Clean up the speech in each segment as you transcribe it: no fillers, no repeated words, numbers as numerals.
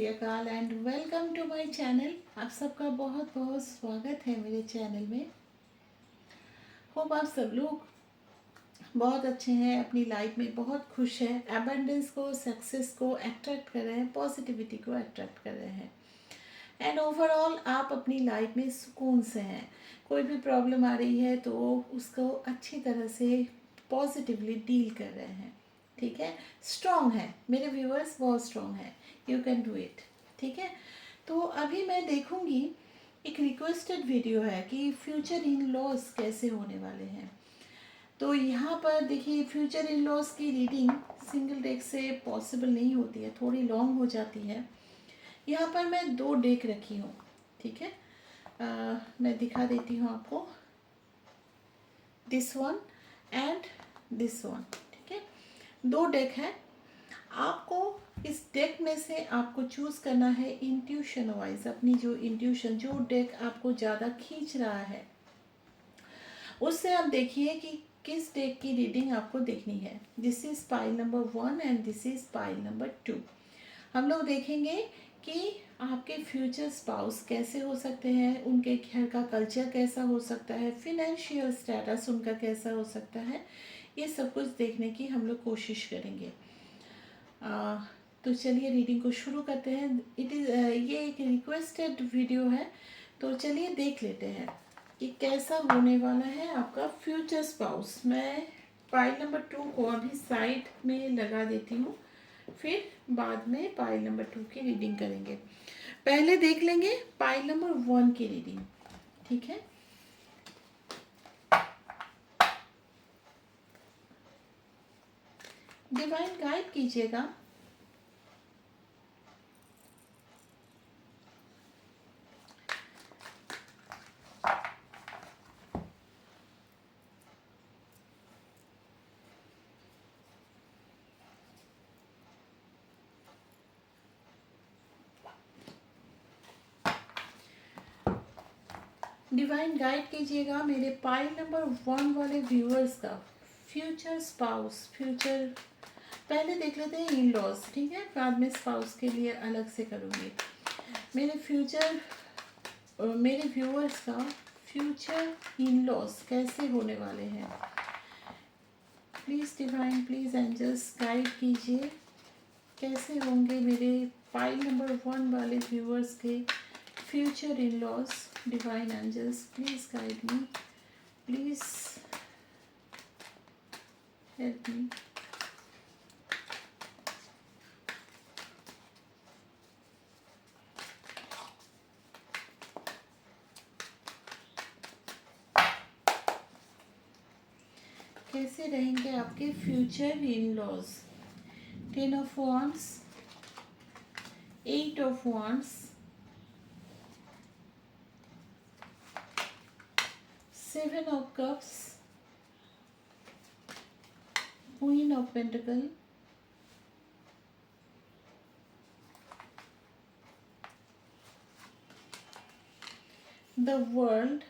श्री अकाल and welcome to my channel. आप सबका बहुत बहुत स्वागत है मेरे चैनल में। होप आप सब लोग बहुत अच्छे हैं, अपनी लाइफ में बहुत खुश हैं, एबंडेंस को, सक्सेस को अट्रैक्ट कर रहे हैं, पॉजिटिविटी को अट्रैक्ट कर रहे हैं एंड ओवरऑल आप अपनी लाइफ में सुकून से हैं। कोई भी प्रॉब्लम आ रही है तो उसको अच्छी तरह से पॉजिटिवली डील कर रहे हैं। ठीक है, स्ट्रॉन्ग है मेरे व्यूअर्स, बहुत स्ट्रॉन्ग है। You can do it. ठीक है, तो अभी मैं देखूंगी, एक रिक्वेस्टेड वीडियो है कि फ्यूचर इन लॉज कैसे होने वाले हैं। तो यहाँ पर देखिए, फ्यूचर इन लॉज की रीडिंग सिंगल डेक से पॉसिबल नहीं होती है, थोड़ी लॉन्ग हो जाती है। यहाँ पर मैं 2 डेक रखी हूँ। ठीक है, मैं दिखा देती हूँ आपको, this one and this one. ठीक है, 2 डेक है। आपको इस डेक में से आपको चूज करना है इंट्यूशन वाइज, अपनी जो इंट्यूशन, जो डेक आपको ज़्यादा खींच रहा है उससे आप देखिए कि किस डेक की रीडिंग आपको देखनी है। This is pile number 1 and this is pile number 2। हम लोग देखेंगे कि आपके फ्यूचर स्पाउस कैसे हो सकते हैं, उनके घर का कल्चर कैसा हो सकता है, फिनेंशियल स्टेटस उनका कैसा हो सकता है। ये सब कुछ देखने की हम लोग कोशिश करेंगे। तो चलिए रीडिंग को शुरू करते हैं। ये एक रिक्वेस्टेड वीडियो है, तो चलिए देख लेते हैं कि कैसा होने वाला है आपका फ्यूचर स्पाउस। मैं पाइल नंबर 2 को अभी साइड में लगा देती हूँ, फिर बाद में पाइल नंबर 2 की रीडिंग करेंगे। पहले देख लेंगे पाइल नंबर 1 की रीडिंग। ठीक है, डिवाइन गाइड कीजिएगा। डिवाइन गाइड कीजिएगा मेरे पाइल नंबर 1 वाले व्यूअर्स का फ्यूचर स्पाउस। फ्यूचर पहले देख लेते हैं इन लॉज, ठीक है, बाद में स्पाउस के लिए अलग से करूँगी। मेरे व्यूअर्स का फ्यूचर इन लॉज कैसे होने वाले हैं। Please divine, please angels guide कीजिए, कैसे होंगे मेरे पाइल नंबर 1 वाले व्यूअर्स के future in laws. Divine angels please guide me, please help me. कैसे रहेंगे आपके future in laws. 10 of wands, 8 of wands, 7 of cups, queen of pentacle, the world,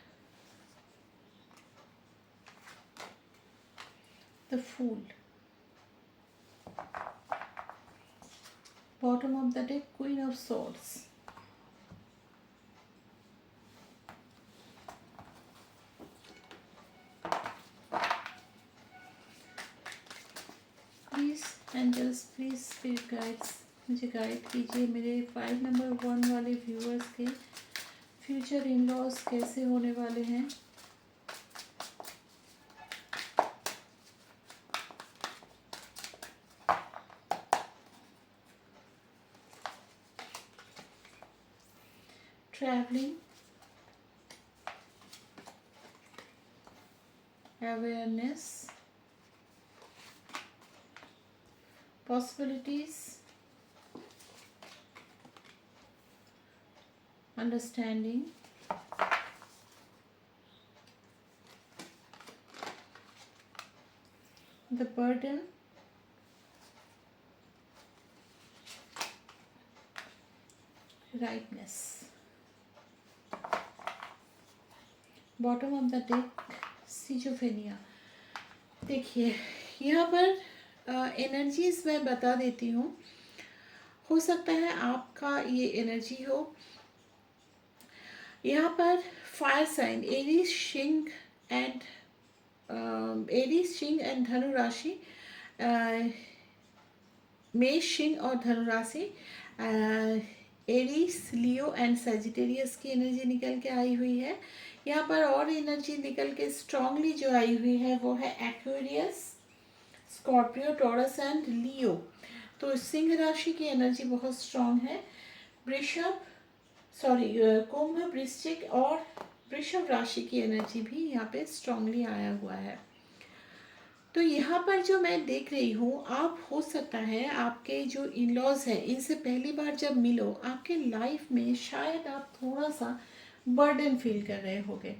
the fool. Bottom of the deck queen of swords। Please angels, please spirit guides, मुझे guide कीजिए मेरे pile number 1 वाले viewers के future in laws कैसे होने वाले हैं। Travelling, awareness, possibilities, understanding, the burden, rightness। Bottom of the deck schizophrenia. देखिए यहाँ पर एनर्जीज मैं बता देती हूँ। हो सकता है आपका ये एनर्जी हो। यहाँ पर fire sign Aries Singh and Dhanu राशि, मेष सिंह और धनु राशि, एरीज लियो एंड सेजिटेरियस की एनर्जी निकल के आई हुई है। यहाँ पर और एनर्जी निकल के स्ट्रांगली जो आई हुई है वो है एक्वेरियस, स्कॉर्पियो, टॉरस एंड लियो। तो सिंह राशि की एनर्जी बहुत स्ट्रांग है। कुंभ, वृश्चिक और वृषभ राशि की एनर्जी भी यहाँ पे स्ट्रांगली आया हुआ है। तो यहाँ पर जो मैं देख रही हूँ, आप हो सकता है आपके जो इन लॉज है इनसे पहली बार जब मिलो, आपके लाइफ में शायद आप थोड़ा सा बर्डन फील कर रहे होगे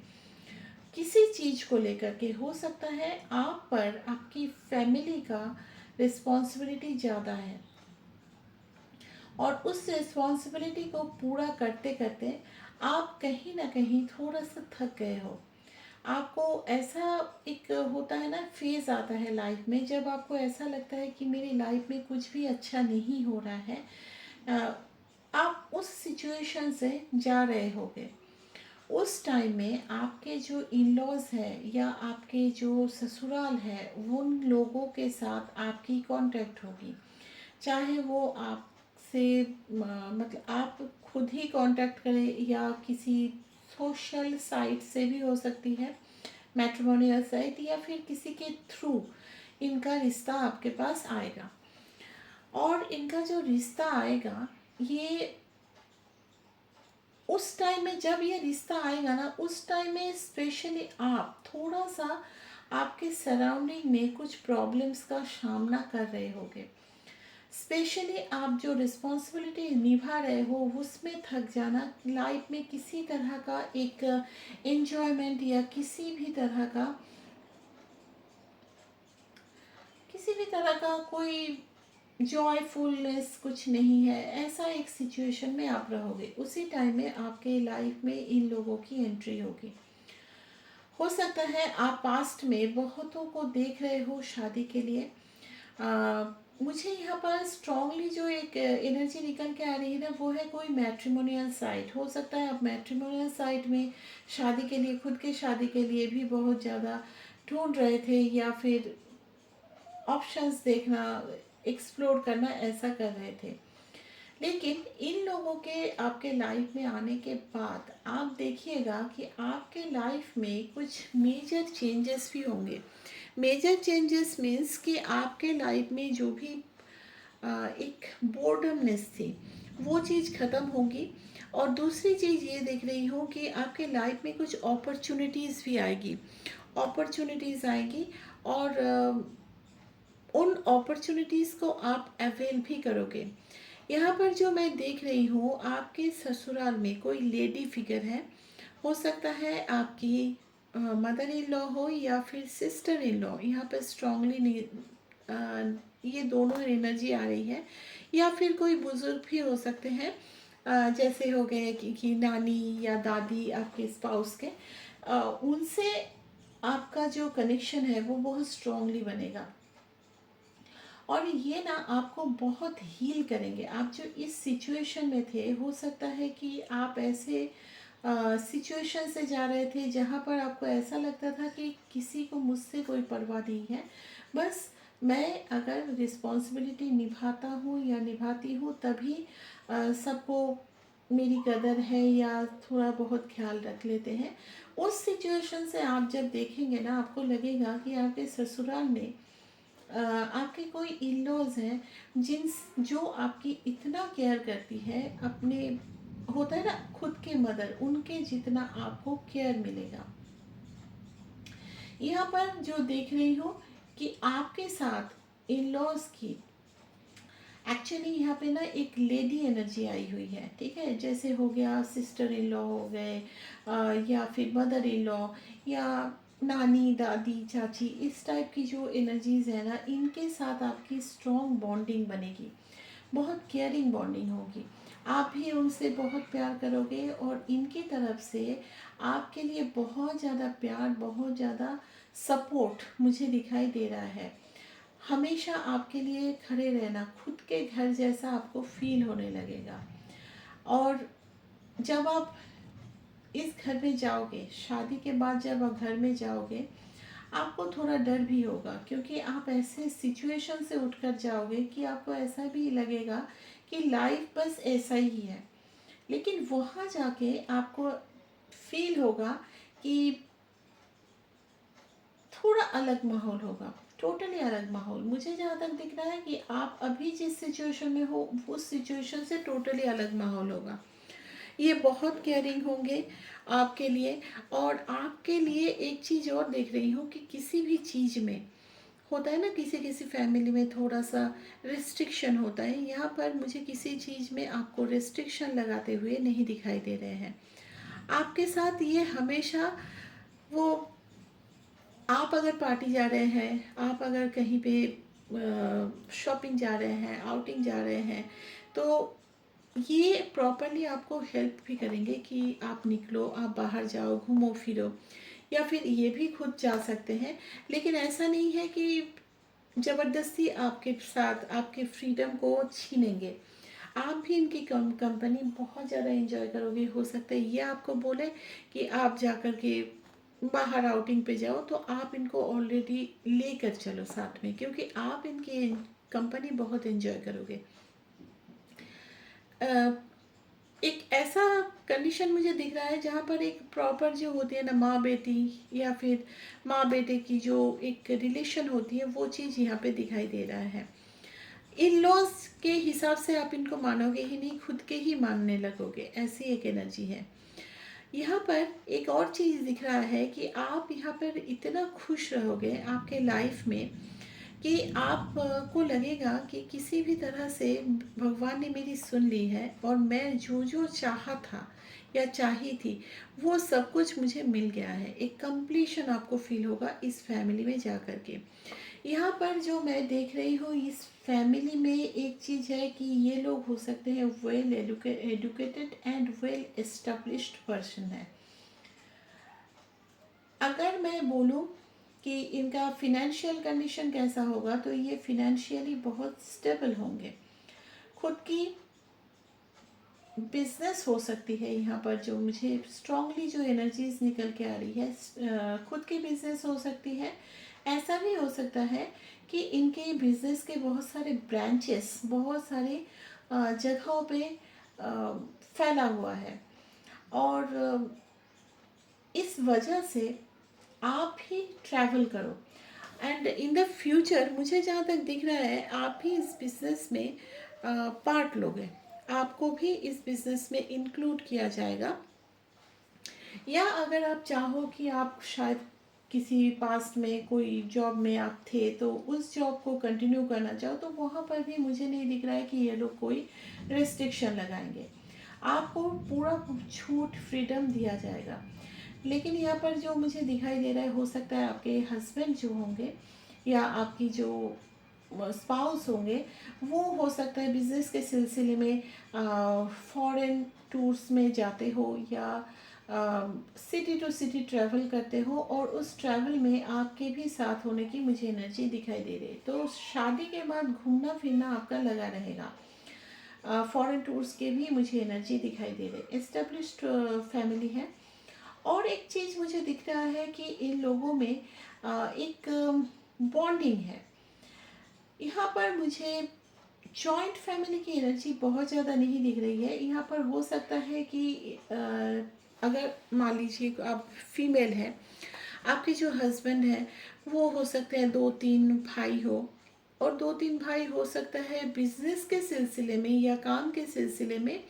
किसी चीज़ को लेकर के। हो सकता है आप पर आपकी फैमिली का रिस्पॉन्सिबिलिटी ज़्यादा है और उस रिस्पॉन्सिबिलिटी को पूरा करते करते आप कहीं ना कहीं थोड़ा सा थक गए हो। आपको ऐसा एक होता है ना, फेज़ आता है लाइफ में जब आपको ऐसा लगता है कि मेरी लाइफ में कुछ भी अच्छा नहीं हो रहा है। आप उस सिचुएशन से जा रहे होगे। उस टाइम में आपके जो इन लॉज है या आपके जो ससुराल है, उन लोगों के साथ आपकी कांटेक्ट होगी। चाहे वो आपसे मतलब आप खुद ही कांटेक्ट करें या किसी सोशल साइट से भी हो सकती है, मैट्रिमोनियल साइट, या फिर किसी के थ्रू इनका रिश्ता आपके पास आएगा। और इनका जो रिश्ता आएगा, ये उस टाइम में जब ये रिश्ता आएगा ना, उस टाइम में स्पेशली आप थोड़ा सा आपके सराउंडिंग में कुछ प्रॉब्लम्स का सामना कर रहे होगे। स्पेशली आप जो रिस्पॉन्सिबिलिटी निभा रहे हो उसमें थक जाना, लाइफ में किसी तरह का एक एंजॉयमेंट या किसी भी तरह का कोई जॉयफुलनेस कुछ नहीं है, ऐसा एक सिचुएशन में आप रहोगे। उसी टाइम में आपके लाइफ में इन लोगों की एंट्री होगी। हो सकता है आप पास्ट में बहुतों को देख रहे हो शादी के लिए। मुझे यहाँ पर स्ट्रांगली जो एक एनर्जी निकल के आ रही है ना, वो है कोई मैट्रिमोनियल साइट। हो सकता है आप मैट्रिमोनियल साइट में शादी के लिए, खुद के शादी के लिए भी बहुत ज़्यादा ढूंढ रहे थे, या फिर ऑप्शंस देखना, एक्सप्लोर करना ऐसा कर रहे थे। लेकिन इन लोगों के आपके लाइफ में आने के बाद आप देखिएगा कि आपके लाइफ में कुछ मेजर चेंजेस भी होंगे। मेजर चेंजेस मीन्स कि आपके लाइफ में जो भी एक बोर्डमनेस थी वो चीज़ ख़त्म होगी। और दूसरी चीज़ ये देख रही हूँ कि आपके लाइफ में कुछ अपॉर्चुनिटीज़ भी आएगी, और उन अपॉर्चुनिटीज़ को आप अवेल भी करोगे। यहाँ पर जो मैं देख रही हूँ, आपके ससुराल में कोई लेडी फिगर है। हो सकता है आपकी मदर इन लॉ हो या फिर सिस्टर इन लॉ। यहाँ पर स्ट्रांगली ये दोनों एनर्जी आ रही है। या फिर कोई बुज़ुर्ग भी हो सकते हैं, जैसे हो गए कि नानी या दादी आपके स्पाउस के, उनसे आपका जो कनेक्शन है वो बहुत स्ट्रांगली बनेगा। और ये ना आपको बहुत हील करेंगे। आप जो इस सिचुएशन में थे, हो सकता है कि आप ऐसे सिचुएशन से जा रहे थे जहाँ पर आपको ऐसा लगता था कि किसी को मुझसे कोई परवाह नहीं है, बस मैं अगर रिस्पॉन्सिबिलिटी निभाता हूँ या निभाती हूँ तभी सबको मेरी कदर है या थोड़ा बहुत ख्याल रख लेते हैं। उस सिचुएशन से आप जब देखेंगे ना, आपको लगेगा कि आपके ससुराल में आपके कोई इन लॉज हैं जो आपकी इतना केयर करती है। अपने होता है ना खुद के मदर, उनके जितना आपको केयर मिलेगा। यहाँ पर जो देख रही हूँ कि आपके साथ इन लॉज की एक्चुअली यहाँ पे ना एक लेडी एनर्जी आई हुई है, ठीक है। जैसे हो गया सिस्टर इन लॉ हो गए, या फिर मदर इन लॉ, या नानी, दादी, चाची, इस टाइप की जो एनर्जीज़ है ना, इनके साथ आपकी स्ट्रॉन्ग बॉन्डिंग बनेगी, बहुत केयरिंग बॉन्डिंग होगी। आप भी उनसे बहुत प्यार करोगे और इनकी तरफ से आपके लिए बहुत ज़्यादा प्यार, बहुत ज़्यादा सपोर्ट मुझे दिखाई दे रहा है। हमेशा आपके लिए खड़े रहना, खुद के घर जैसा आपको फील होने लगेगा। और जब आप इस घर में जाओगे, शादी के बाद जब आप घर में जाओगे, आपको थोड़ा डर भी होगा, क्योंकि आप ऐसे सिचुएशन से उठकर जाओगे कि आपको ऐसा भी लगेगा कि लाइफ बस ऐसा ही है। लेकिन वहाँ जाके आपको फील होगा कि थोड़ा अलग माहौल होगा, टोटली अलग माहौल। मुझे जहाँ तक दिख रहा है कि आप अभी जिस सिचुएशन में हो, उस सिचुएशन से टोटली अलग माहौल होगा। ये बहुत केयरिंग होंगे आपके लिए। और आपके लिए एक चीज़ और देख रही हूँ कि किसी भी चीज़ में होता है ना, किसी किसी फैमिली में थोड़ा सा रिस्ट्रिक्शन होता है। यहाँ पर मुझे किसी चीज़ में आपको रिस्ट्रिक्शन लगाते हुए नहीं दिखाई दे रहे हैं। आपके साथ ये हमेशा वो, आप अगर पार्टी जा रहे हैं, आप अगर कहीं पे शॉपिंग जा रहे हैं, आउटिंग जा रहे हैं, तो ये प्रॉपरली आपको हेल्प भी करेंगे कि आप निकलो, आप बाहर जाओ, घूमो फिरो। या फिर ये भी खुद जा सकते हैं, लेकिन ऐसा नहीं है कि ज़बरदस्ती आपके साथ आपके फ्रीडम को छीनेंगे। आप भी इनकी कंपनी बहुत ज़्यादा एंजॉय करोगे। हो सकता है ये आपको बोले कि आप जा कर के बाहर आउटिंग पे जाओ, तो आप इनको ऑलरेडी लेकर चलो साथ में, क्योंकि आप इनकी कंपनी बहुत एंजॉय करोगे। एक ऐसा कंडीशन मुझे दिख रहा है जहाँ पर एक प्रॉपर जो होती है ना, माँ बेटी या फिर माँ बेटे की जो एक रिलेशन होती है, वो चीज़ यहाँ पे दिखाई दे रहा है। इन लॉज के हिसाब से आप इनको मानोगे ही नहीं, खुद के ही मानने लगोगे, ऐसी एक एनर्जी है। यहाँ पर एक और चीज़ दिख रहा है कि आप यहाँ पर इतना खुश रहोगे आपके लाइफ में कि आपको लगेगा कि किसी भी तरह से भगवान ने मेरी सुन ली है, और मैं जो जो चाहा था या चाही थी, वो सब कुछ मुझे मिल गया है। एक कंप्लीशन आपको फील होगा इस फैमिली में जा कर के। यहाँ पर जो मैं देख रही हूँ, इस फैमिली में एक चीज़ है कि ये लोग हो सकते हैं well educated and well established person है। अगर मैं बोलूँ कि इनका फिनेंशियल कंडीशन कैसा होगा, तो ये फिनेंशियली बहुत स्टेबल होंगे। खुद की बिजनेस हो सकती है, यहाँ पर जो मुझे स्ट्रांगली जो एनर्जीज निकल के आ रही है, खुद की बिजनेस हो सकती है। ऐसा भी हो सकता है कि इनके बिजनेस के बहुत सारे ब्रांचेस बहुत सारे जगहों पे फैला हुआ है, और इस वजह से आप ही ट्रैवल करो। एंड इन द फ्यूचर मुझे जहाँ तक दिख रहा है, आप भी इस बिज़नेस में पार्ट लोगे, आपको भी इस बिज़नेस में इंक्लूड किया जाएगा। या अगर आप चाहो कि आप शायद किसी पास्ट में कोई जॉब में आप थे, तो उस जॉब को कंटिन्यू करना चाहो, तो वहाँ पर भी मुझे नहीं दिख रहा है कि ये लोग कोई रिस्ट्रिक्शन लगाएंगे। आपको पूरा छूट, फ्रीडम दिया जाएगा। लेकिन यहाँ पर जो मुझे दिखाई दे रहा है, हो सकता है आपके हस्बैंड जो होंगे या आपकी जो स्पाउस होंगे, वो हो सकता है बिजनेस के सिलसिले में फॉरेन टूर्स में जाते हो, या सिटी टू सिटी ट्रैवल करते हो, और उस ट्रैवल में आपके भी साथ होने की मुझे एनर्जी दिखाई दे रही है। तो शादी के बाद घूमना फिरना आपका लगा रहेगा। फॉरेन टूर्स के भी मुझे एनर्जी दिखाई दे रही है। एस्टेब्लिश्ड फैमिली है। और एक चीज़ मुझे दिख रहा है कि इन लोगों में एक बॉन्डिंग है। यहाँ पर मुझे जॉइंट फैमिली की एनर्जी बहुत ज़्यादा नहीं दिख रही है। यहाँ पर हो सकता है कि अगर मान लीजिए आप फीमेल हैं, आपके जो हस्बैंड हैं वो हो सकते हैं 2-3 भाई हो, और 2-3 भाई हो सकता है बिजनेस के सिलसिले में या काम के सिलसिले में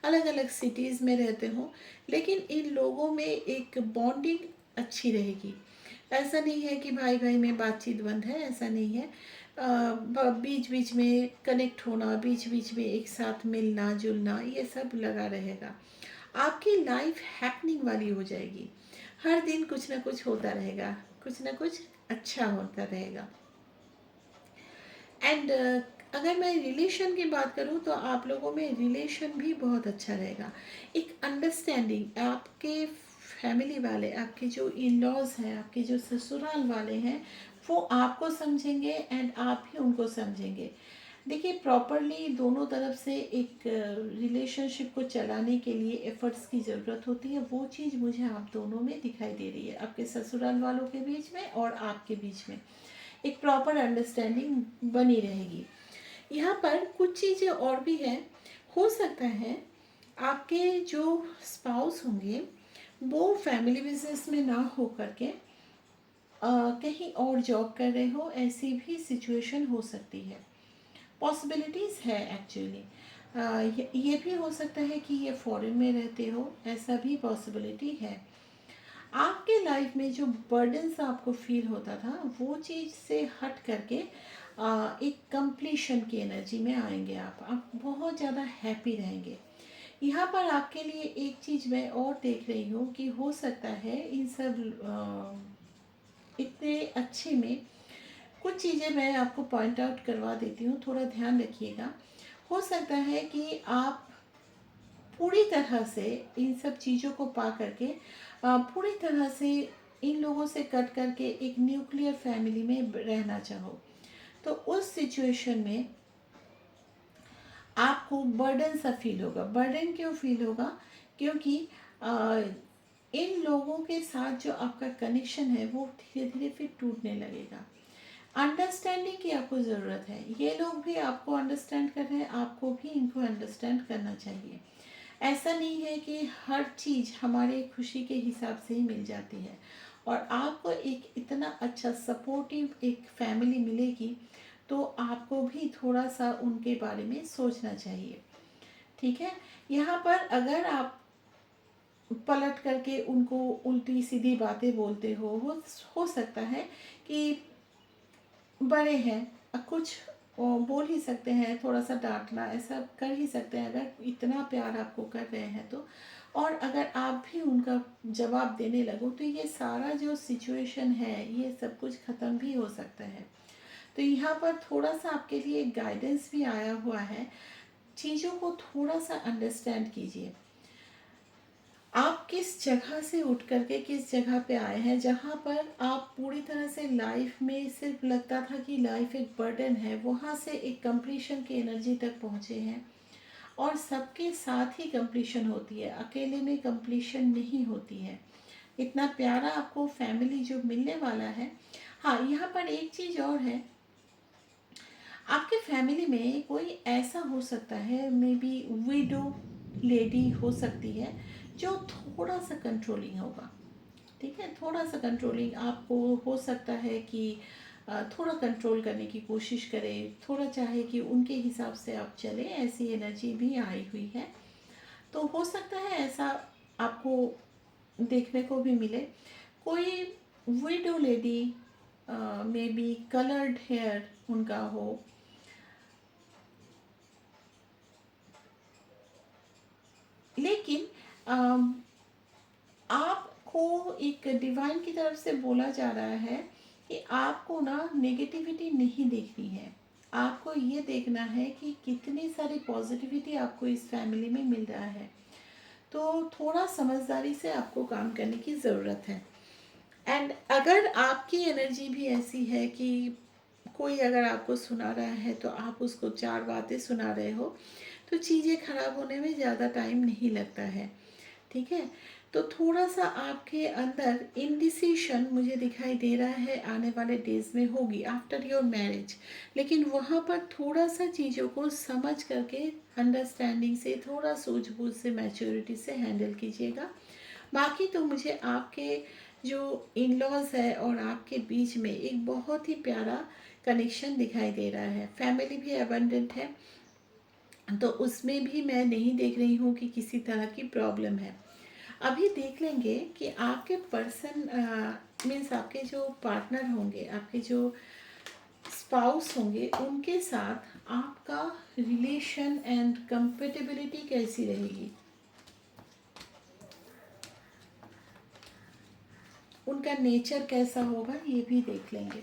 अलग अलग सिटीज़ में रहते हों। लेकिन इन लोगों में एक बॉन्डिंग अच्छी रहेगी। ऐसा नहीं है कि भाई भाई में बातचीत बंद है, ऐसा नहीं है। बीच बीच में कनेक्ट होना, बीच बीच में एक साथ मिलना जुलना, ये सब लगा रहेगा। आपकी लाइफ हैपनिंग वाली हो जाएगी। हर दिन कुछ ना कुछ होता रहेगा, कुछ ना कुछ अच्छा होता रहेगा। एंड अगर मैं रिलेशन की बात करूँ, तो आप लोगों में रिलेशन भी बहुत अच्छा रहेगा। एक अंडरस्टैंडिंग, आपके फैमिली वाले, आपके जो इन लॉज हैं, आपके जो ससुराल वाले हैं, वो आपको समझेंगे एंड आप भी उनको समझेंगे। देखिए, प्रॉपरली दोनों तरफ से एक रिलेशनशिप को चलाने के लिए एफर्ट्स की ज़रूरत होती है। वो चीज़ मुझे आप दोनों में दिखाई दे रही है, आपके ससुराल वालों के बीच में और आपके बीच में एक प्रॉपर अंडरस्टैंडिंग बनी रहेगी। यहाँ पर कुछ चीज़ें और भी हैं। हो सकता है आपके जो स्पाउस होंगे वो फैमिली बिजनेस में ना हो करके कहीं और जॉब कर रहे हो, ऐसी भी सिचुएशन हो सकती है। पॉसिबिलिटीज़ है एक्चुअली। ये भी हो सकता है कि ये फॉरेन में रहते हो, ऐसा भी पॉसिबिलिटी है। आपके लाइफ में जो बर्डन्स आपको फील होता था वो चीज़ से हट करके एक कंप्लीशन की एनर्जी में आएंगे। आप बहुत ज़्यादा हैप्पी रहेंगे। यहाँ पर आपके लिए एक चीज़ मैं और देख रही हूँ कि हो सकता है इन सब इतने अच्छे में कुछ चीज़ें मैं आपको पॉइंट आउट करवा देती हूँ, थोड़ा ध्यान रखिएगा। हो सकता है कि आप पूरी तरह से इन सब चीज़ों को पा करके पूरी तरह से इन लोगों से कट करके एक न्यूक्लियर फैमिली में रहना चाहो, तो उस सिचुएशन में आपको बर्डन सा फील होगा। बर्डन क्यों फील होगा? क्योंकि इन लोगों के साथ जो आपका कनेक्शन है वो धीरे धीरे फिर टूटने लगेगा। अंडरस्टैंडिंग की आपको ज़रूरत है। ये लोग भी आपको अंडरस्टैंड कर रहे हैं, आपको भी इनको अंडरस्टैंड करना चाहिए। ऐसा नहीं है कि हर चीज़ हमारे खुशी के हिसाब से ही मिल जाती है, और आपको एक इतना अच्छा सपोर्टिव एक फैमिली मिलेगी तो आपको भी थोड़ा सा उनके बारे में सोचना चाहिए। ठीक है, यहाँ पर अगर आप पलट करके उनको उल्टी सीधी बातें बोलते हो सकता है कि बड़े हैं, कुछ बोल ही सकते हैं, थोड़ा सा डांटना ऐसा कर ही सकते हैं अगर इतना प्यार आपको कर रहे हैं तो। और अगर आप भी उनका जवाब देने लगो तो ये सारा जो सिचुएशन है ये सब कुछ ख़त्म भी हो सकता है। तो यहाँ पर थोड़ा सा आपके लिए गाइडेंस भी आया हुआ है। चीज़ों को थोड़ा सा अंडरस्टैंड कीजिए। आप किस जगह से उठ करके किस जगह पे आए हैं जहाँ पर आप पूरी तरह से लाइफ में सिर्फ लगता था कि लाइफ एक बर्डन है, वहाँ से एक कंप्लीशन की एनर्जी तक पहुँचे हैं। और सबके साथ ही कंप्लीशन होती है, अकेले में कंप्लीशन नहीं होती है। इतना प्यारा आपको फैमिली जो मिलने वाला है। हाँ, यहाँ पर एक चीज़ और है, आपके फैमिली में कोई ऐसा हो सकता है, मे बी विडो लेडी हो सकती है जो थोड़ा सा कंट्रोलिंग होगा। ठीक है, थोड़ा सा कंट्रोलिंग आपको हो सकता है कि थोड़ा कंट्रोल करने की कोशिश करें, थोड़ा चाहे कि उनके हिसाब से आप चले, ऐसी एनर्जी भी आई हुई है। तो हो सकता है ऐसा आपको देखने को भी मिले। कोई widow lady, may be coloured hair उनका हो, लेकिन आपको एक डिवाइन की तरफ से बोला जा रहा है कि आपको ना नेगेटिविटी नहीं देखनी है, आपको ये देखना है कि कितनी सारी पॉजिटिविटी आपको इस फैमिली में मिल रहा है। तो थोड़ा समझदारी से आपको काम करने की ज़रूरत है। एंड अगर आपकी एनर्जी भी ऐसी है कि कोई अगर आपको सुना रहा है तो आप उसको चार बातें सुना रहे हो, तो चीज़ें ख़राब होने में ज़्यादा टाइम नहीं लगता है। ठीक है, तो थोड़ा सा आपके अंदर इनडिसीशन मुझे दिखाई दे रहा है आने वाले डेज में होगी आफ्टर योर मैरिज। लेकिन वहाँ पर थोड़ा सा चीज़ों को समझ करके अंडरस्टैंडिंग से, थोड़ा सूझबूझ से, मैच्योरिटी से हैंडल कीजिएगा। बाकी तो मुझे आपके जो इन लॉज है और आपके बीच में एक बहुत ही प्यारा कनेक्शन दिखाई दे रहा है। फैमिली भी अबंडेंट है, तो उसमें भी मैं नहीं देख रही हूँ कि किसी तरह की प्रॉब्लम है। अभी देख लेंगे कि आपके पर्सन मीन्स आपके जो पार्टनर होंगे, आपके जो स्पाउस होंगे, उनके साथ आपका रिलेशन एंड कंपेटेबिलिटी कैसी रहेगी, उनका नेचर कैसा होगा, ये भी देख लेंगे।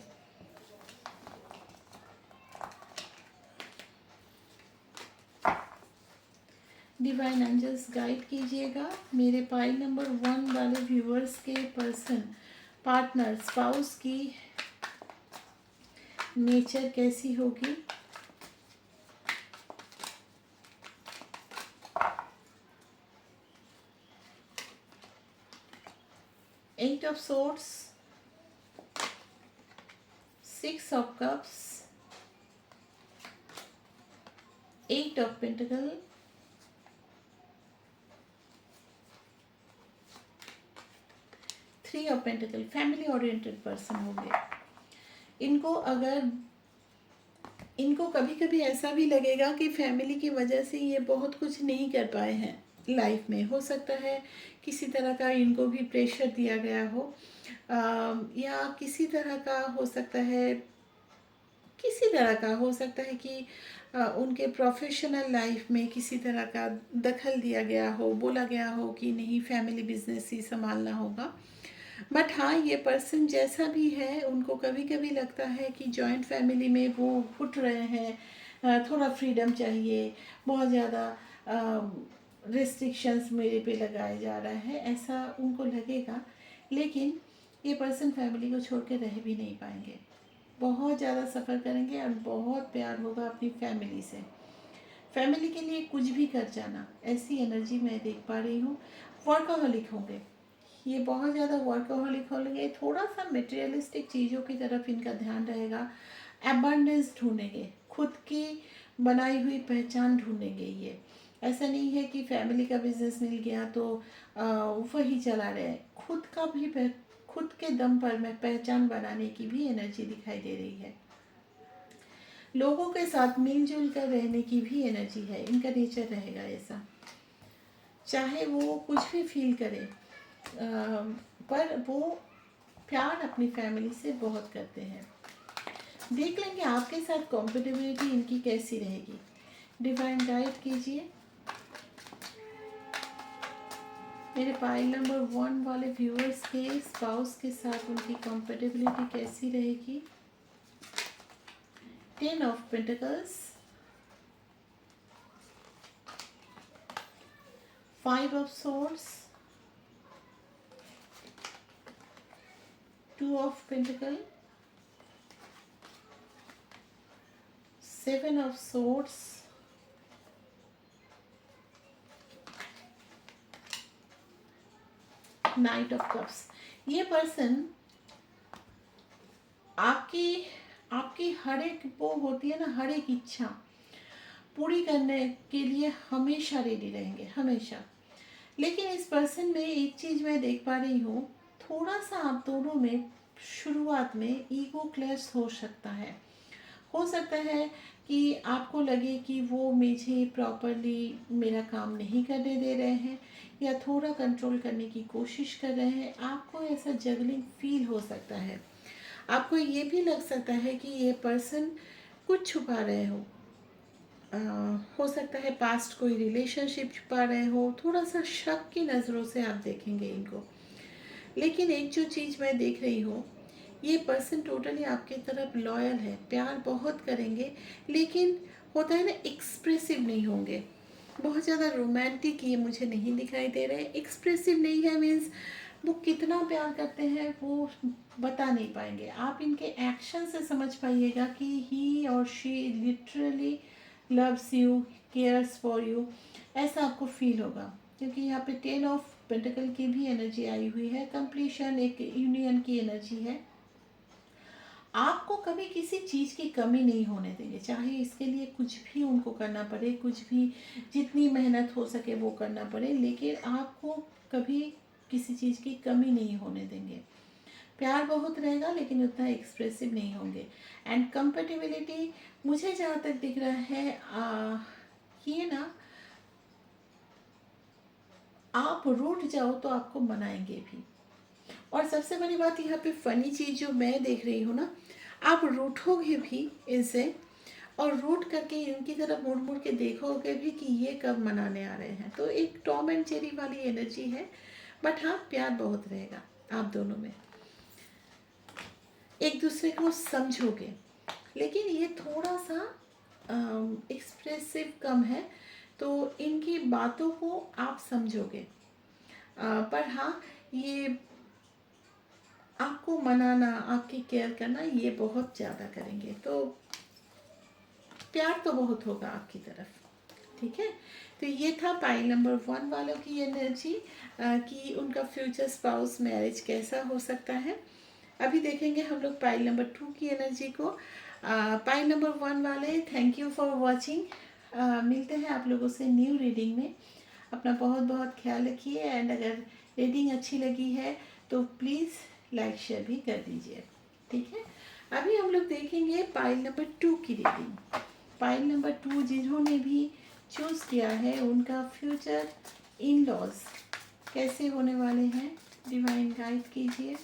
डिवाइन एंजल्स गाइड कीजिएगा मेरे पाई नंबर 1 वाले व्यूअर्स के पर्सन, पार्टनर, स्पाउस की नेचर कैसी होगी, 8 of swords, 6 of cups, 8 of pentacle, 3 of pentacle। Family oriented person होंगे। इनको कभी कभी ऐसा भी लगेगा कि फैमिली की वजह से ये बहुत कुछ नहीं कर पाए हैं लाइफ में। हो सकता है किसी तरह का इनको भी प्रेशर दिया गया हो, या किसी तरह का हो सकता है, कि उनके प्रोफेशनल लाइफ में किसी तरह का दखल दिया गया हो, बोला गया हो कि नहीं फैमिली बिजनेस ही संभालना होगा। बट हाँ, ये पर्सन जैसा भी है, उनको कभी कभी लगता है कि जॉइंट फैमिली में वो घुट रहे हैं, थोड़ा फ्रीडम चाहिए, बहुत ज़्यादा रिस्ट्रिक्शंस मेरे पे लगाए जा रहा है, ऐसा उनको लगेगा। लेकिन ये पर्सन फैमिली को छोड़ के रह भी नहीं पाएंगे, बहुत ज़्यादा सफ़र करेंगे और बहुत प्यार होगा अपनी फैमिली से। फैमिली के लिए कुछ भी कर जाना, ऐसी एनर्जी मैं देख पा रही हूँ। वर्कaholic होंगे, ये बहुत ज़्यादा वर्कaholic होंगे, थोड़ा सा मटेरियलिस्टिक चीज़ों की तरफ इनका ध्यान रहेगा। एबंडेंस ढूंढेंगे, खुद की बनाई हुई पहचान ढूंढेंगे। ये ऐसा नहीं है कि फैमिली का बिजनेस मिल गया तो वही चला रहे, खुद के दम पर मैं पहचान बनाने की भी एनर्जी दिखाई दे रही है। लोगों के साथ मिलजुल कर रहने की भी एनर्जी है, इनका नेचर रहेगा ऐसा, चाहे वो कुछ भी फील करे, पर वो प्यार अपनी फैमिली से बहुत करते हैं। देख लेंगे आपके साथ कॉम्पेटिबिलिटी इनकी कैसी रहेगी। डिवाइन गाइड कीजिए मेरे पाइल नंबर 1 वाले व्यूअर्स के स्पाउस के साथ उनकी कॉम्पेटिबिलिटी कैसी रहेगी। 10 of Pentacles, 5 of Swords, 2 of Pentacles, 7 of Swords, Knight of Cups। ये पर्सन आपकी हर एक वो होती है ना, हर एक इच्छा पूरी करने के लिए हमेशा रेडी रहेंगे, हमेशा। लेकिन इस पर्सन में एक चीज़ मैं देख पा रही हूँ, थोड़ा सा आप दोनों में शुरुआत में ईगो क्लैश हो सकता है। हो सकता है कि आपको लगे कि वो मुझे प्रॉपरली मेरा काम नहीं करने दे रहे हैं, या थोड़ा कंट्रोल करने की कोशिश कर रहे हैं। आपको ऐसा जगलिंग फील हो सकता है। आपको ये भी लग सकता है कि ये पर्सन कुछ छुपा रहे हो सकता है पास्ट कोई रिलेशनशिप छुपा रहे हो, थोड़ा सा शक की नज़रों से आप देखेंगे इनको। लेकिन एक जो चीज़ मैं देख रही हूँ, ये पर्सन टोटली आपकी तरफ लॉयल है, प्यार बहुत करेंगे, लेकिन होता है ना एक्सप्रेसिव नहीं होंगे, बहुत ज़्यादा रोमांटिक ये मुझे नहीं दिखाई दे रहे। एक्सप्रेसिव नहीं है मीन्स वो कितना प्यार करते हैं वो बता नहीं पाएंगे। आप इनके एक्शन से समझ पाइएगा कि ही और she literally loves you, cares for you, ऐसा आपको फील होगा। क्योंकि यहाँ पे 10 ऑफ पेंटिकल की भी एनर्जी आई हुई है, कंप्लीशन, एक यूनियन की एनर्जी है। आपको कभी किसी चीज़ की कमी नहीं होने देंगे, चाहे इसके लिए कुछ भी उनको करना पड़े, कुछ भी जितनी मेहनत हो सके वो करना पड़े, लेकिन आपको कभी किसी चीज़ की कमी नहीं होने देंगे। प्यार बहुत रहेगा लेकिन उतना एक्सप्रेसिव नहीं होंगे। एंड कंपेटिबिलिटी मुझे जहाँ तक दिख रहा है, ये ना आप रूठ जाओ तो आपको मनाएंगे भी। और सबसे बड़ी बात यहाँ पे फनी चीज़ जो मैं देख रही हूँ ना, आप रूठोगे भी इनसे, और रूट करके इनकी तरफ मुड़ मुड़ के देखोगे भी कि ये कब मनाने आ रहे हैं। तो एक टॉम एंड जेरी वाली एनर्जी है। बट हाँ, प्यार बहुत रहेगा आप दोनों में, एक दूसरे को समझोगे। लेकिन ये थोड़ा सा एक्सप्रेसिव कम है, तो इनकी बातों को आप समझोगे। पर हाँ, ये आपको मनाना, आपकी केयर करना, ये बहुत ज़्यादा करेंगे, तो प्यार तो बहुत होगा आपकी तरफ, ठीक है। तो ये था पाइल नंबर 1 वालों की एनर्जी कि उनका फ्यूचर स्पाउस मैरिज कैसा हो सकता है। अभी देखेंगे हम लोग पाइल नंबर 2 की एनर्जी को। पाइल नंबर 1 वाले, थैंक यू फॉर वॉचिंग। मिलते हैं आप लोगों से न्यू रीडिंग में। अपना बहुत बहुत ख्याल रखिए, एंड अगर रीडिंग अच्छी लगी है तो प्लीज़ लाइक शेयर भी कर दीजिए, ठीक है। अभी हम लोग देखेंगे पाइल नंबर 2 की रीडिंग। पाइल नंबर 2 जिन्होंने भी चूज़ किया है, उनका फ्यूचर इन लॉज कैसे होने वाले हैं, डिवाइन गाइड कीजिए।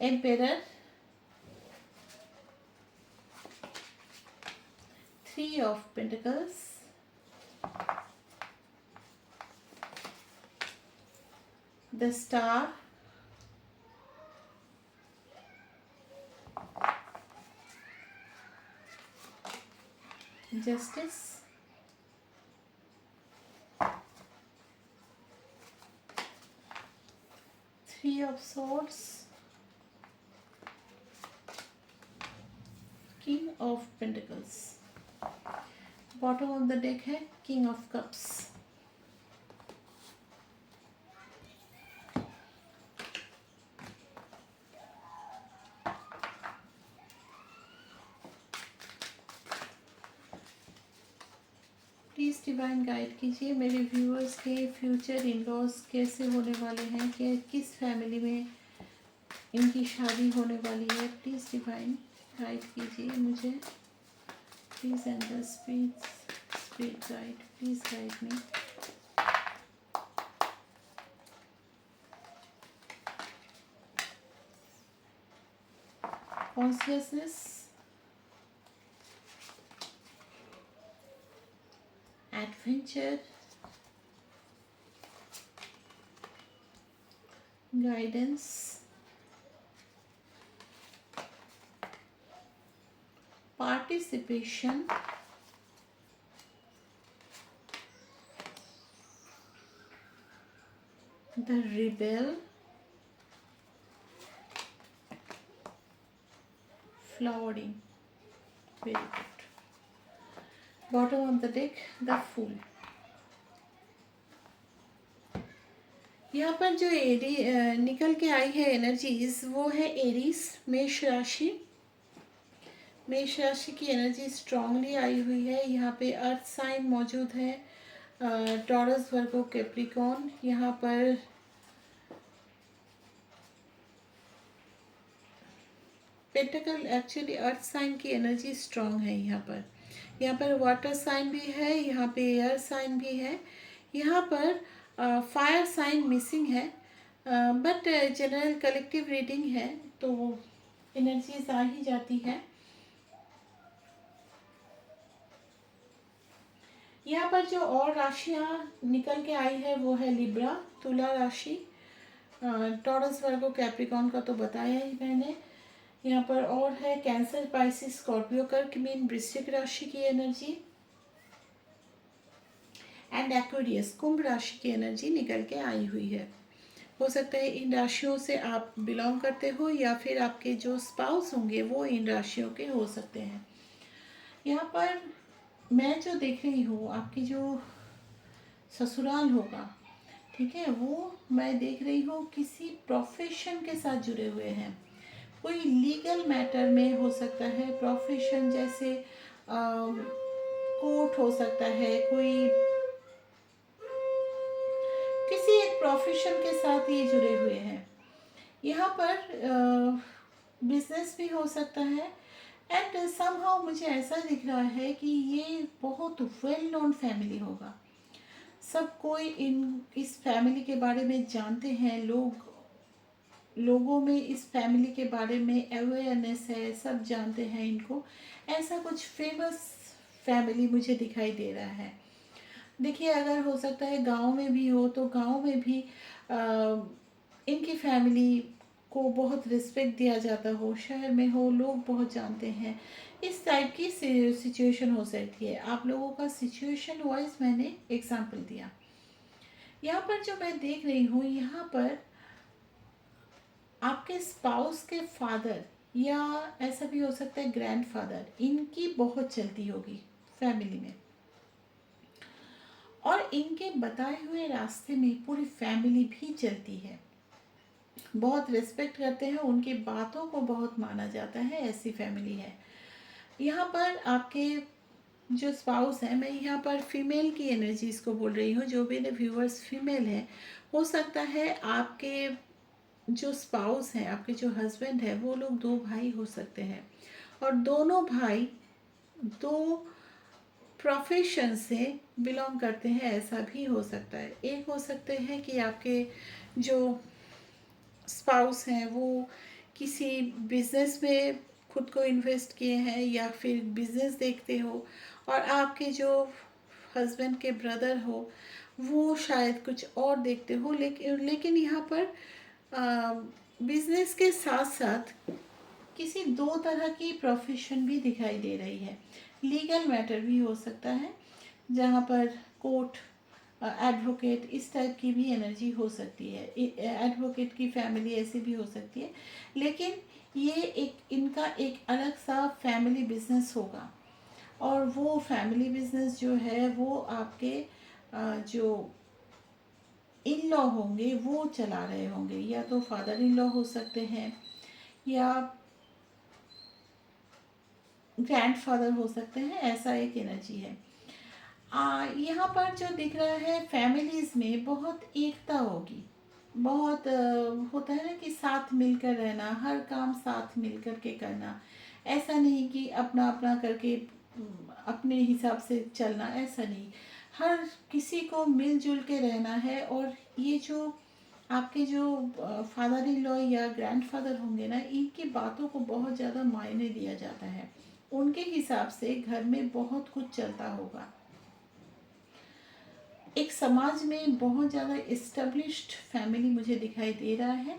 Emperor, 3 of pentacles, the star, justice, three of swords, king of pentacles. Bottom of the deck है king of cups. Please divine guide कीजिए मेरे व्यूअर्स के फ्यूचर इन लॉज कैसे होने वाले हैं, कि किस फैमिली में इनकी शादी होने वाली है। प्लीज़ डिवाइन गाइड कीजिए मुझे, please angel spirit guide, please guide me. Consciousness, adventure, guidance, participation, the rebel, flowering. Very good. Bottom of the deck the fool. यहाँ पर जो निकल के आई है एनर्जीज, वो है एरीज, मेष राशि। मेष राशि की एनर्जी स्ट्रांगली आई हुई है। यहाँ पे अर्थ साइन मौजूद है, टॉरस, वर्गो, कैप्रिकॉर्न। यहाँ पर पेंटिकल, एक्चुअली अर्थ साइन की एनर्जी स्ट्रांग है यहाँ पर वाटर साइन भी है, यहाँ पे एयर साइन भी है। यहाँ पर फायर साइन मिसिंग है, बट जनरल कलेक्टिव रीडिंग है तो एनर्जीज आ ही जाती है। यहाँ पर जो और राशियाँ निकल के आई है वो है लिब्रा, तुला राशि, टॉरस, वर्गो, कैप्रिकॉर्न का तो बताया ही मैंने। यहाँ पर और है कैंसर, पाइसिस, स्कॉर्पियो, कर्क, मीन, वृश्चिक राशि की एनर्जी, एंड एक्वेरियस, कुंभ राशि की एनर्जी निकल के आई हुई है। हो सकता है इन राशियों से आप बिलोंग करते हो, या फिर आपके जो स्पाउस होंगे वो इन राशियों के हो सकते हैं। यहाँ पर मैं जो देख रही हूँ, आपकी जो ससुराल होगा, ठीक है, वो मैं देख रही हूँ किसी प्रोफेशन के साथ जुड़े हुए हैं। कोई लीगल मैटर में हो सकता है, प्रोफेशन जैसे कोर्ट हो सकता है, कोई किसी एक प्रोफेशन के साथ ये जुड़े हुए हैं। यहाँ पर बिजनेस भी हो सकता है, एंड समहाउ मुझे ऐसा दिख रहा है कि ये बहुत वेल नोन फैमिली होगा। सब कोई इस फैमिली के बारे में जानते हैं, लोगों में इस फैमिली के बारे में अवेयरनेस है, सब जानते हैं इनको। ऐसा कुछ फेमस फैमिली मुझे दिखाई दे रहा है। देखिए, अगर हो सकता है गांव में भी हो तो गांव में भी इनकी फैमिली को बहुत रिस्पेक्ट दिया जाता हो, शहर में हो, लोग बहुत जानते हैं, इस टाइप की सिचुएशन हो सकती है। आप लोगों का सिचुएशन वाइज मैंने एग्जांपल दिया। यहाँ पर जो मैं देख रही हूँ, यहाँ पर आपके स्पाउस के फादर या ऐसा भी हो सकता है ग्रैंडफादर, इनकी बहुत चलती होगी फैमिली में, और इनके बताए हुए रास्ते में पूरी फैमिली भी चलती है। बहुत रिस्पेक्ट करते हैं, उनकी बातों को बहुत माना जाता है, ऐसी फैमिली है। यहाँ पर आपके जो स्पाउस है, मैं यहाँ पर फीमेल की एनर्जीज को बोल रही हूँ, जो मेरे व्यूअर्स फीमेल हैं, हो सकता है आपके जो स्पाउस हैं, आपके जो हस्बैंड है, वो लोग दो भाई हो सकते हैं, और दोनों भाई दो प्रोफेशन से बिलोंग करते हैं, ऐसा भी हो सकता है। एक हो सकते हैं कि आपके जो स्पाउस हैं वो किसी बिजनेस में खुद को इन्वेस्ट किए हैं या फिर बिजनेस देखते हो, और आपके जो हस्बैंड के ब्रदर हो वो शायद कुछ और देखते हो, लेकिन यहाँ पर बिजनेस के साथ साथ किसी दो तरह की प्रोफेशन भी दिखाई दे रही है। लीगल मैटर भी हो सकता है, जहाँ पर कोर्ट, एडवोकेट, इस टाइप की भी एनर्जी हो सकती है। एडवोकेट की फैमिली ऐसी भी हो सकती है, लेकिन ये एक इनका एक अलग सा फैमिली बिजनेस होगा, और वो फैमिली बिजनेस जो है वो आपके जो इन लॉ होंगे वो चला रहे होंगे, या तो फादर इन लॉ हो सकते हैं या ग्रैंडफादर हो सकते हैं, ऐसा एक एनर्जी है। यहाँ पर जो दिख रहा है, फैमिलीज में बहुत एकता होगी, बहुत होता है ना कि साथ मिलकर रहना, हर काम साथ मिलकर के करना, ऐसा नहीं कि अपना अपना करके अपने हिसाब से चलना, ऐसा नहीं। हर किसी को मिलजुल के रहना है, और ये जो आपके जो फादर इन लॉ या ग्रैंडफादर होंगे ना, इनकी बातों को बहुत ज़्यादा मायने दिया जाता है। उनके हिसाब से घर में बहुत कुछ चलता होगा। एक समाज में बहुत ज़्यादा इस्टेब्लिश्ड फैमिली मुझे दिखाई दे रहा है।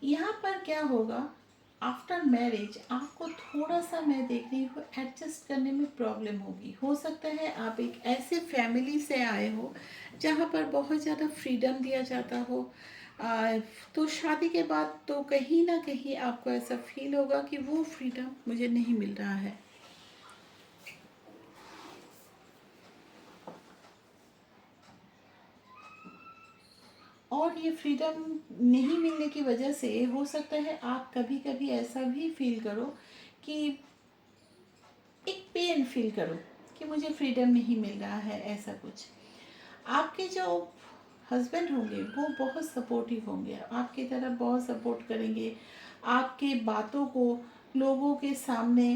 यहाँ पर क्या होगा, आफ्टर मैरिज आपको थोड़ा सा, मैं देख रही हूँ, एडजस्ट करने में प्रॉब्लम होगी। हो सकता है आप एक ऐसे फैमिली से आए हो जहाँ पर बहुत ज़्यादा फ्रीडम दिया जाता हो, तो शादी के बाद तो कहीं ना कहीं आपको ऐसा फील होगा कि वो फ्रीडम मुझे नहीं मिल रहा है। और ये फ्रीडम नहीं मिलने की वजह से हो सकता है आप कभी कभी ऐसा भी फील करो कि एक पेन फील करो कि मुझे फ्रीडम नहीं मिल रहा है, ऐसा कुछ। आपके जो हस्बैंड होंगे वो बहुत सपोर्टिव होंगे, आपकी तरफ बहुत सपोर्ट करेंगे, आपके बातों को लोगों के सामने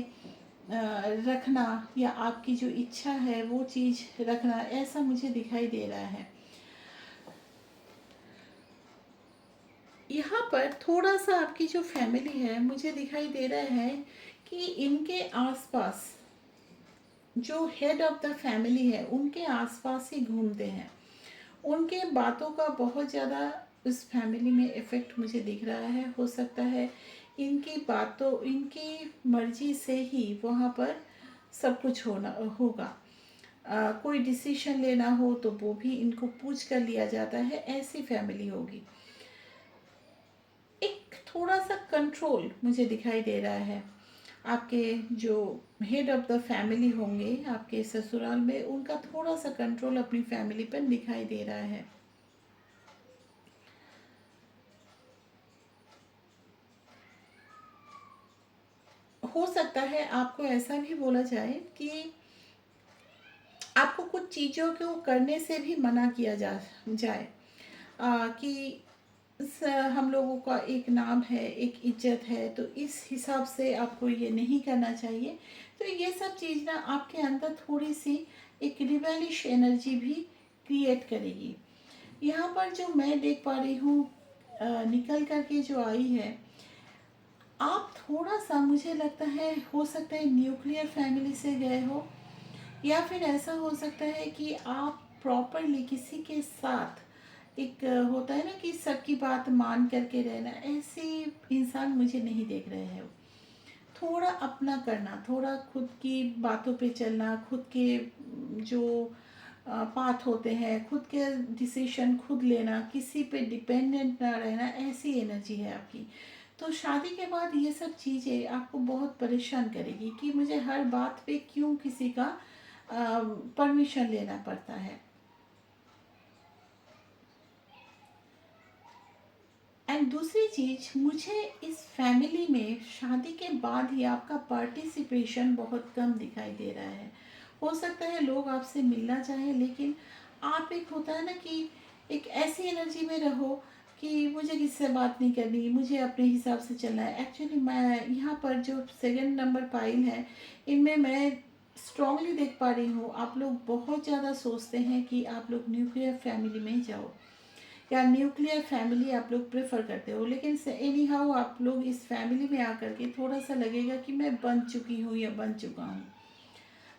रखना, या आपकी जो इच्छा है वो चीज़ रखना, ऐसा मुझे दिखाई दे रहा है। यहाँ पर थोड़ा सा आपकी जो फैमिली है, मुझे दिखाई दे रहा है कि इनके आसपास जो हेड ऑफ द फैमिली है उनके आसपास ही घूमते हैं। उनके बातों का बहुत ज़्यादा उस फैमिली में इफ़ेक्ट मुझे दिख रहा है। हो सकता है इनकी बातों, इनकी मर्जी से ही वहाँ पर सब कुछ होना होगा। कोई डिसीजन लेना हो तो वो भी इनको पूछ कर लिया जाता है, ऐसी फैमिली होगी। एक थोड़ा सा कंट्रोल मुझे दिखाई दे रहा है। आपके जो हेड ऑफ द फैमिली होंगे आपके ससुराल में, उनका थोड़ा सा कंट्रोल अपनी फैमिली पर दिखाई दे रहा है। हो सकता है आपको ऐसा भी बोला जाए कि आपको कुछ चीज़ों को करने से भी मना किया जाए, कि हम लोगों का एक नाम है, एक इज्जत है, तो इस हिसाब से आपको ये नहीं करना चाहिए। तो ये सब चीज़ ना आपके अंदर थोड़ी सी एक रिबेलिश एनर्जी भी क्रिएट करेगी। यहाँ पर जो मैं देख पा रही हूँ, निकल करके जो आई है, आप थोड़ा सा, मुझे लगता है हो सकता है न्यूक्लियर फैमिली से गए हो, या फिर ऐसा हो सकता है कि आप प्रॉपरली किसी के साथ एक होता है ना कि सबकी बात मान करके रहना, ऐसे इंसान मुझे नहीं देख रहे हैं। थोड़ा अपना करना, थोड़ा खुद की बातों पे चलना, खुद के जो पाथ होते हैं, खुद के डिसीजन खुद लेना, किसी पे डिपेंडेंट ना रहना, ऐसी एनर्जी है आपकी। तो शादी के बाद ये सब चीज़ें आपको बहुत परेशान करेगी कि मुझे हर बात पे क्यों किसी का परमिशन लेना पड़ता है। एंड दूसरी चीज़, मुझे इस फैमिली में शादी के बाद ही आपका पार्टिसिपेशन बहुत कम दिखाई दे रहा है। हो सकता है लोग आपसे मिलना चाहें, लेकिन आप एक होता है ना कि एक ऐसी एनर्जी में रहो कि मुझे किससे बात नहीं करनी, मुझे अपने हिसाब से चलना है। एक्चुअली मैं यहाँ पर जो सेकंड नंबर पाइल है, इनमें मैं स्ट्रांगली देख पा रही हूँ, आप लोग बहुत ज़्यादा सोचते हैं कि आप लोग न्यूक्लियर फैमिली में जाओ या न्यूक्लियर फैमिली आप लोग प्रेफर करते हो, लेकिन एनी हाउ आप लोग इस फैमिली में आकर के थोड़ा सा लगेगा कि मैं बन चुकी हूँ या बन चुका हूँ।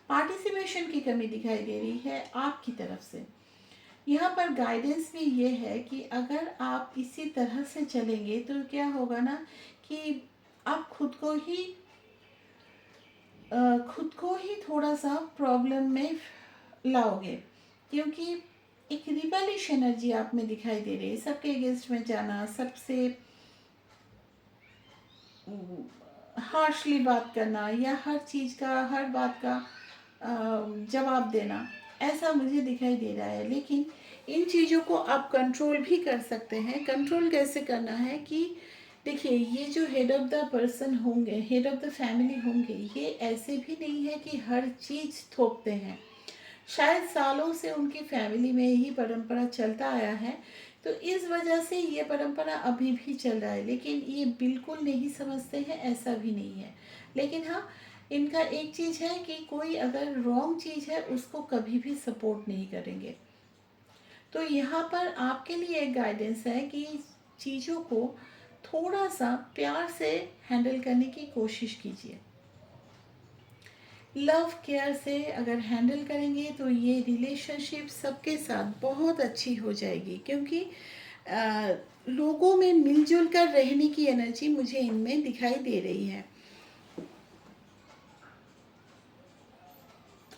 पार्टिसिपेशन की कमी दिखाई दे रही है आपकी तरफ से। यहाँ पर गाइडेंस भी ये है कि अगर आप इसी तरह से चलेंगे तो क्या होगा ना कि आप खुद को ही थोड़ा सा प्रॉब्लम में लाओगे, क्योंकि एक रिबलिश एनर्जी आप में दिखाई दे रही है। सबके अगेंस्ट में जाना, सबसे हार्शली बात करना, या हर चीज़ का, हर बात का जवाब देना, ऐसा मुझे दिखाई दे रहा है। लेकिन इन चीज़ों को आप कंट्रोल भी कर सकते हैं। कंट्रोल कैसे करना है कि देखिए, ये जो हेड ऑफ़ द पर्सन होंगे, हेड ऑफ़ द फैमिली होंगे, ये ऐसे भी नहीं है कि हर चीज़ थोपते हैं। शायद सालों से उनकी फैमिली में ही परंपरा चलता आया है, तो इस वजह से ये परंपरा अभी भी चल रहा है। लेकिन ये बिल्कुल नहीं समझते हैं, ऐसा भी नहीं है। लेकिन हाँ, इनका एक चीज़ है कि कोई अगर रॉन्ग चीज़ है उसको कभी भी सपोर्ट नहीं करेंगे। तो यहाँ पर आपके लिए एक गाइडेंस है कि चीज़ों को थोड़ा सा प्यार से हैंडल करने की कोशिश कीजिए। लव केयर से अगर हैंडल करेंगे तो ये रिलेशनशिप सबके साथ बहुत अच्छी हो जाएगी, क्योंकि लोगों में मिलजुल कर रहने की एनर्जी मुझे इनमें दिखाई दे रही है।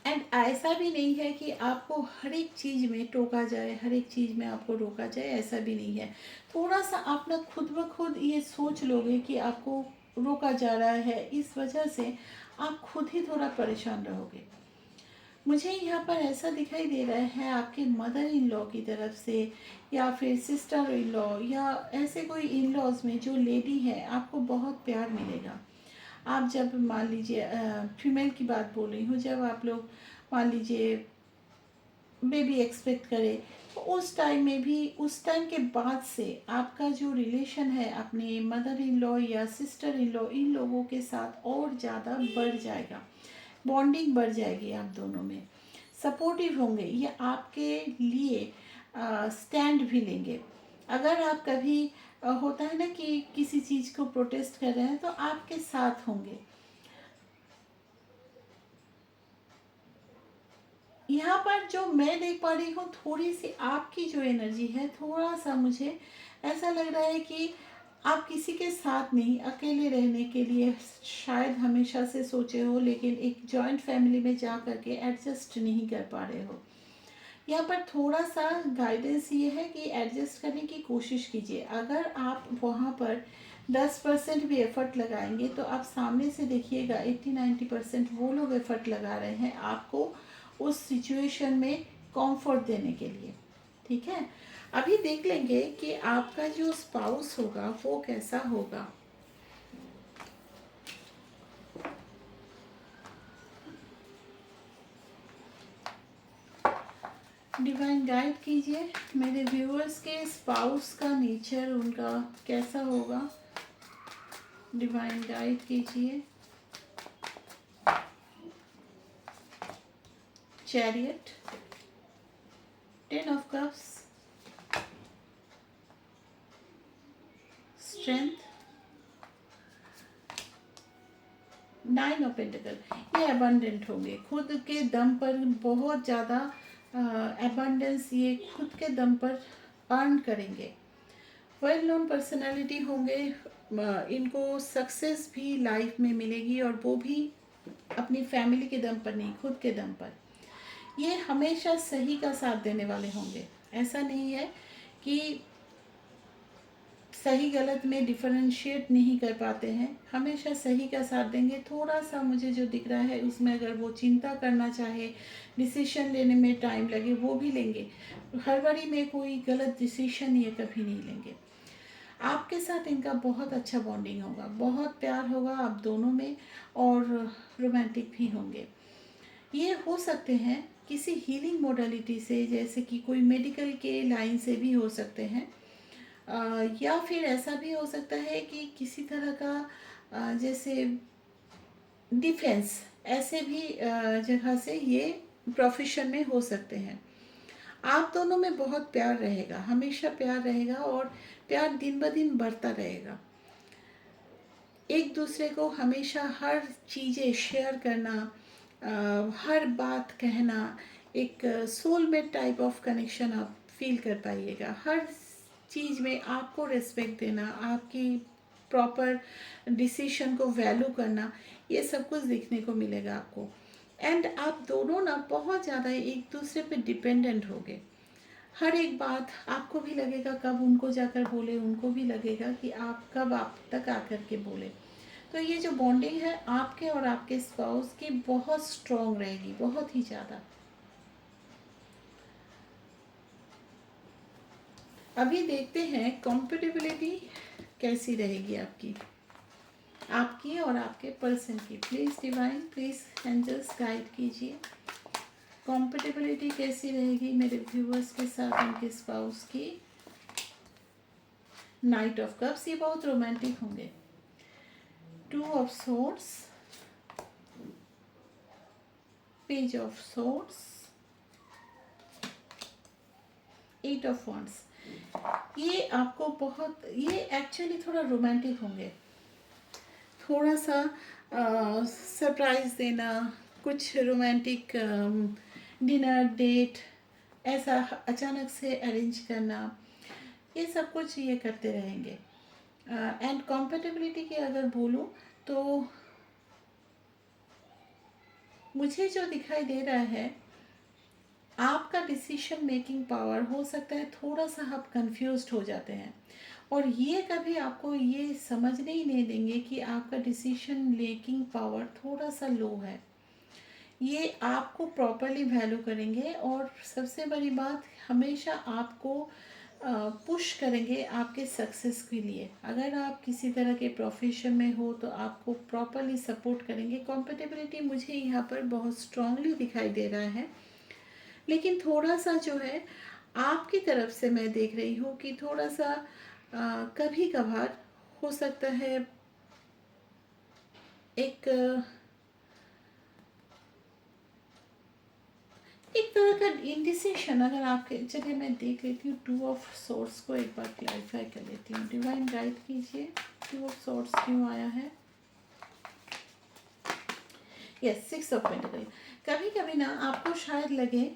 एंड ऐसा भी नहीं है कि आपको हर एक चीज़ में टोका जाए, हर एक चीज़ में आपको रोका जाए, ऐसा भी नहीं है। थोड़ा सा आप ना खुद ब खुद ये सोच लोगे कि आपको रोका जा रहा है, इस वजह से आप खुद ही थोड़ा परेशान रहोगे। मुझे यहाँ पर ऐसा दिखाई दे रहा है आपके मदर इन लॉ की तरफ से, या फिर सिस्टर इन लॉ, या ऐसे कोई इन लॉज में जो लेडी है, आपको बहुत प्यार मिलेगा। आप जब मान लीजिए फीमेल की बात बोल रही हूँ, जब आप लोग मान लीजिए बेबी एक्सपेक्ट करें, तो उस टाइम में भी, उस टाइम के बाद से आपका जो रिलेशन है अपने मदर इन लॉ या सिस्टर इन लॉ, इन लोगों के साथ और ज़्यादा बढ़ जाएगा। बॉन्डिंग बढ़ जाएगी आप दोनों में। सपोर्टिव होंगे, ये आपके लिए स्टैंड भी लेंगे। अगर आप कभी होता है ना कि किसी चीज़ को प्रोटेस्ट कर रहे हैं, तो आपके साथ होंगे। यहाँ पर जो मैं देख पा रही हूँ, थोड़ी सी आपकी जो एनर्जी है, थोड़ा सा मुझे ऐसा लग रहा है कि आप किसी के साथ नहीं, अकेले रहने के लिए शायद हमेशा से सोचे हो, लेकिन एक जॉइंट फैमिली में जा कर के एडजस्ट नहीं कर पा रहे हो। यहाँ पर थोड़ा सा गाइडेंस ये है कि एडजस्ट करने की कोशिश कीजिए। अगर आप वहाँ पर 10% भी एफर्ट लगाएंगे, तो आप सामने से देखिएगा 80-90% वो लोग एफर्ट लगा रहे हैं आपको उस सिचुएशन में कंफर्ट देने के लिए। ठीक है, अभी देख लेंगे कि आपका जो स्पाउस होगा वो कैसा होगा। डिवाइन गाइड कीजिए मेरे व्यूअर्स के स्पाउस का नेचर उनका कैसा होगा। डिवाइन गाइड कीजिए। Chariot, 10 of cups, strength, 9 of pentacle. ये अबंडेंट होंगे, खुद के दम पर बहुत ज़्यादा अबंडेंस ये खुद के दम पर अर्न करेंगे, वेल नोन पर्सनालिटी होंगे, इनको सक्सेस भी लाइफ में मिलेगी और वो भी अपनी फैमिली के दम पर नहीं, खुद के दम पर। ये हमेशा सही का साथ देने वाले होंगे, ऐसा नहीं है कि सही गलत में डिफरेंशिएट नहीं कर पाते हैं, हमेशा सही का साथ देंगे। थोड़ा सा मुझे जो दिख रहा है उसमें अगर वो चिंता करना चाहे, डिसीजन लेने में टाइम लगे, वो भी लेंगे। हड़बड़ी में कोई गलत डिसीजन ये कभी नहीं लेंगे। आपके साथ इनका बहुत अच्छा बॉन्डिंग होगा, बहुत प्यार होगा आप दोनों में, और रोमांटिक भी होंगे। ये हो सकते हैं किसी हीलिंग मोडालिटी से, जैसे कि कोई मेडिकल के लाइन से भी हो सकते हैं, या फिर ऐसा भी हो सकता है कि किसी तरह का जैसे डिफेंस, ऐसे भी जगह से ये प्रोफेशन में हो सकते हैं। आप दोनों में बहुत प्यार रहेगा, हमेशा प्यार रहेगा, और प्यार दिन ब दिन बढ़ता रहेगा। एक दूसरे को हमेशा हर चीज़ें शेयर करना, हर बात कहना, एक सोलमेट टाइप ऑफ कनेक्शन आप फील कर पाइएगा। हर चीज़ में आपको रिस्पेक्ट देना, आपकी प्रॉपर डिसीजन को वैल्यू करना, ये सब कुछ देखने को मिलेगा आपको। एंड आप दोनों ना बहुत ज़्यादा एक दूसरे पे डिपेंडेंट होगे। हर एक बात आपको भी लगेगा कब उनको जाकर बोले, उनको भी लगेगा कि आप कब आप तक आकर के बोले। तो ये जो बॉन्डिंग है आपके और आपके स्पाउस की बहुत स्ट्रॉन्ग रहेगी, बहुत ही ज़्यादा। अभी देखते हैं कॉम्पेटिबिलिटी कैसी रहेगी आपकी और आपके पर्सन की। Please divine, please angels guide कीजिए, कॉम्पेटिबिलिटी कैसी रहेगी मेरे व्यूवर्स के साथ उनके स्पाउस की। नाइट ऑफ कप्स, ये बहुत रोमांटिक होंगे। 2 of swords, page of swords, 8 of wands. ये आपको बहुत, ये एक्चुअली थोड़ा रोमांटिक होंगे। थोड़ा सा सरप्राइज देना, कुछ रोमांटिक डिनर डेट ऐसा अचानक से अरेंज करना, ये सब कुछ ये करते रहेंगे। एंड कॉम्पेटिबिलिटी की अगर बोलूँ तो मुझे जो दिखाई दे रहा है, आपका डिसीजन मेकिंग पावर हो सकता है थोड़ा सा आप कंफ्यूज्ड हो जाते हैं, और ये कभी आपको ये समझने ही नहीं देंगे कि आपका डिसीजन मेकिंग पावर थोड़ा सा लो है। ये आपको प्रॉपरली वैल्यू करेंगे, और सबसे बड़ी बात, हमेशा आपको पुश करेंगे आपके सक्सेस के लिए। अगर आप किसी तरह के प्रोफेशन में हो तो आपको प्रॉपरली सपोर्ट करेंगे। कॉम्पेटिबिलिटी मुझे यहाँ पर बहुत स्ट्रांगली दिखाई दे रहा है, लेकिन थोड़ा सा जो है आपकी तरफ से मैं देख रही हूँ कि थोड़ा सा कभी कभार हो सकता है एक तरह का इंडिसिशन। अगर आपके, चलिए मैं देख लेती हूँ 2 ऑफ सोर्स को एक बार क्लैरिफाई कर लेती हूँ। डिवाइन गाइड कीजिए, 2 ऑफ सोर्स क्यों आया है। Yes, 6 of pentacle. कभी कभी ना आपको शायद लगे,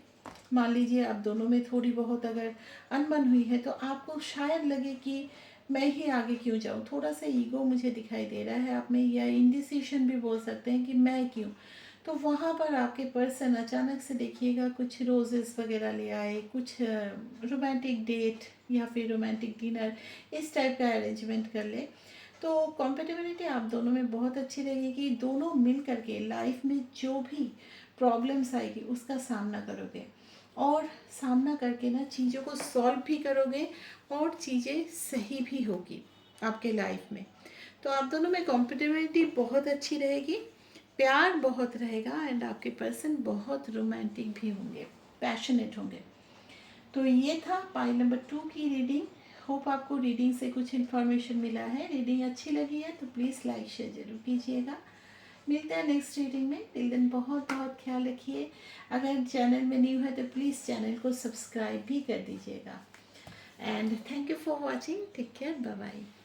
मान लीजिए आप दोनों में थोड़ी बहुत अगर अनबन हुई है, तो आपको शायद लगे कि मैं ही आगे क्यों जाऊँ। थोड़ा सा ईगो मुझे दिखाई दे रहा है आप में, या इंडिसिशन भी बोल सकते हैं कि मैं क्यों। तो वहाँ पर आपके पर्सन अचानक से देखिएगा कुछ रोजेस वगैरह ले आए, कुछ रोमांटिक डेट या फिर रोमांटिक डिनर, इस टाइप का अरेंजमेंट कर ले। तो कॉम्पेटिबिलिटी आप दोनों में बहुत अच्छी रहेगी। दोनों मिल करके लाइफ में जो भी प्रॉब्लम्स आएगी उसका सामना करोगे, और सामना करके ना चीज़ों को सॉल्व भी करोगे, और चीज़ें सही भी होगी आपके लाइफ में। तो आप दोनों में कॉम्पेटिबिलिटी बहुत अच्छी रहेगी, प्यार बहुत रहेगा, एंड आपके पर्सन बहुत रोमांटिक भी होंगे, पैशनेट होंगे। तो ये था पाइल नंबर 2 की रीडिंग। होप आपको रीडिंग से कुछ इन्फॉर्मेशन मिला है। रीडिंग अच्छी लगी है तो प्लीज़ लाइक शेयर ज़रूर कीजिएगा। मिलते हैं नेक्स्ट रीडिंग में। टिल दिन बहुत बहुत ख्याल रखिए। अगर चैनल में न्यू है तो प्लीज़ चैनल को सब्सक्राइब भी कर दीजिएगा। And thank you for watching. Take care, bye bye.